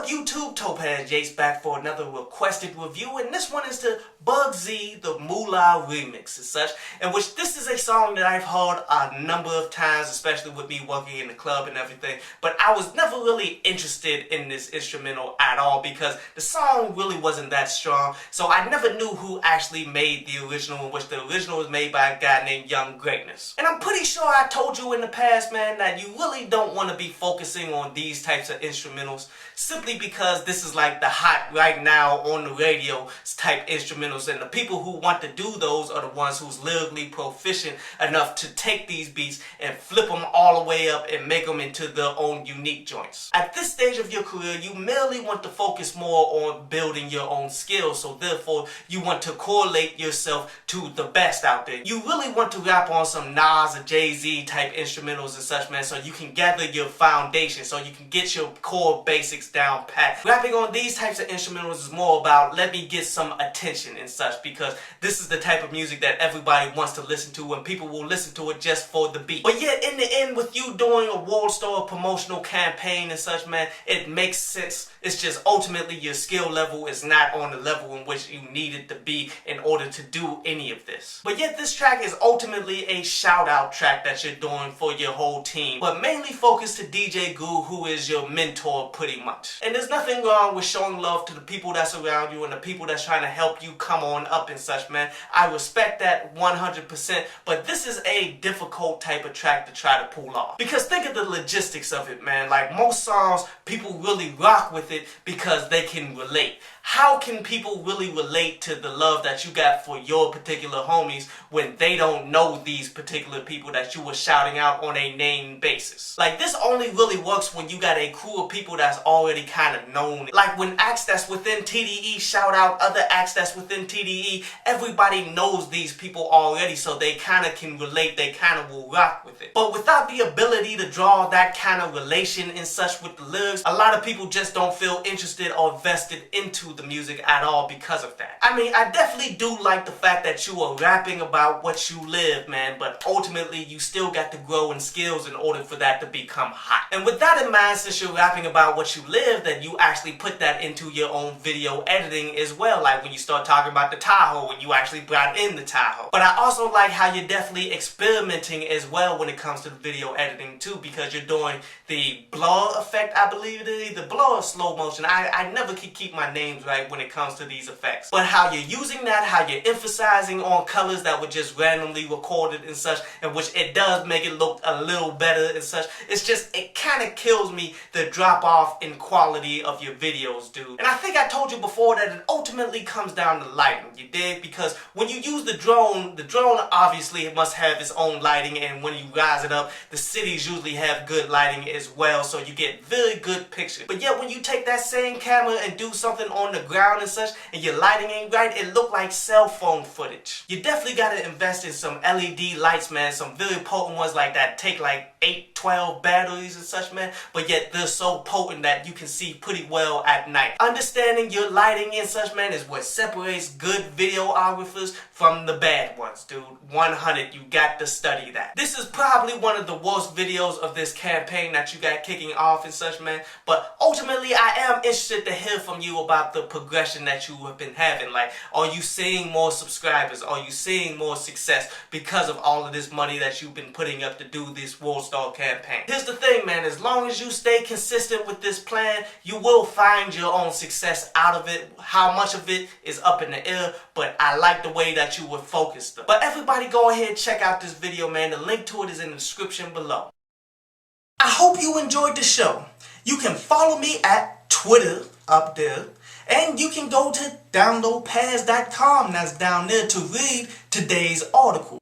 up YouTube? Topaz Jace back for another requested review, and this one is to Bugsy, the Moolah remix and such, in which this is a song that I've heard a number of times, especially with me working in the club and everything, but I was never really interested in this instrumental at all because the song really wasn't that strong, so I never knew who actually made the original, in which the original was made by a guy named Young Greatness. And I'm pretty sure I told you in the past, man, that you really don't want to be focusing on these types of instrumentals simply because this is like the hot right now on the radio type instrumentals, and the people who want to do those are the ones who's lyrically proficient enough to take these beats and flip them all the way up and make them into their own unique joints. At this stage of your career, you merely want to focus more on building your own skills, so therefore you want to correlate yourself to the best out there. You really want to rap on some Nas or Jay-Z type instrumentals and such, man, so you can gather your foundation, so you can get your core basics down pat. Rapping on these types of instrumentals is more about let me get some attention and such, because this is the type of music that everybody wants to listen to and people will listen to it just for the beat. But yet in the end, with you doing a world star promotional campaign and such, man, it makes sense. It's just ultimately your skill level is not on the level in which you need it to be in order to do any of this. But yet this track is ultimately a shout out track that you're doing for your whole team, but mainly focused to DJ Goo, who is your mentor pretty much. And there's nothing wrong with showing love to the people that's around you and the people that's trying to help you come on up and such, man. I respect that 100%, but this is a difficult type of track to try to pull off. Because think of the logistics of it, man. Like most songs, people really rock with it because they can relate. How can people really relate to the love that you got for your particular homies when they don't know these particular people that you were shouting out on a name basis? Like, this only really works when you got a crew of people that's already kind of known. Like when acts that's within TDE shout out other acts that's within TDE, everybody knows these people already, so they kind of can relate, they kind of will rock with it. But without the ability to draw that kind of relation and such with the lyrics, a lot of people just don't feel interested or vested into the music at all because of that. I mean, I definitely do like the fact that you are rapping about what you live, man, but ultimately you still got to grow in skills in order for that to become hot. And with that in mind, since you're rapping about what you live, that you actually put that into your own video editing as well, like when you start talking about the Tahoe, when you actually brought in the Tahoe. But I also like how you're definitely experimenting as well when it comes to the video editing too, because you're doing the blur effect, I believe it is, the blur slow motion. I never can keep my names right when it comes to these effects. But how you're using that, how you're emphasizing on colors that were just randomly recorded and such, in which it does make it look a little better and such. It's just, it kind of kills me the drop off in quality of your videos, dude. And I think I told you before that it ultimately comes down to lighting, you dig? Because when you use the drone obviously must have its own lighting, and when you rise it up, the cities usually have good lighting as well, so you get very good pictures. But yet when you take that same camera and do something on the ground and such, and your lighting ain't right, it look like cell phone footage. You definitely gotta invest in some LED lights, man, some very potent ones like that take like 8, 12 batteries and such, man, but yet they're so potent that you can see pretty well at night. Understanding your lighting and such, man, is what separates good videographers from the bad ones, dude. 100, you got to study that. This is probably one of the worst videos of this campaign that you got kicking off and such, man, but ultimately I am interested to hear from you about the progression that you have been having. Like, are you seeing more subscribers? Are you seeing more success because of all of this money that you've been putting up to do this World Star campaign? Here's the thing, man, as long as you stay consistent with this plan, you will find your own success out of it. How much of it is up in the air, but I like the way that you were focused. But everybody go ahead and check out this video, man. The link to it is in the description below. I hope you enjoyed the show. You can follow me at Twitter up there, and you can go to downloadpaz.com, that's down there, to read today's article.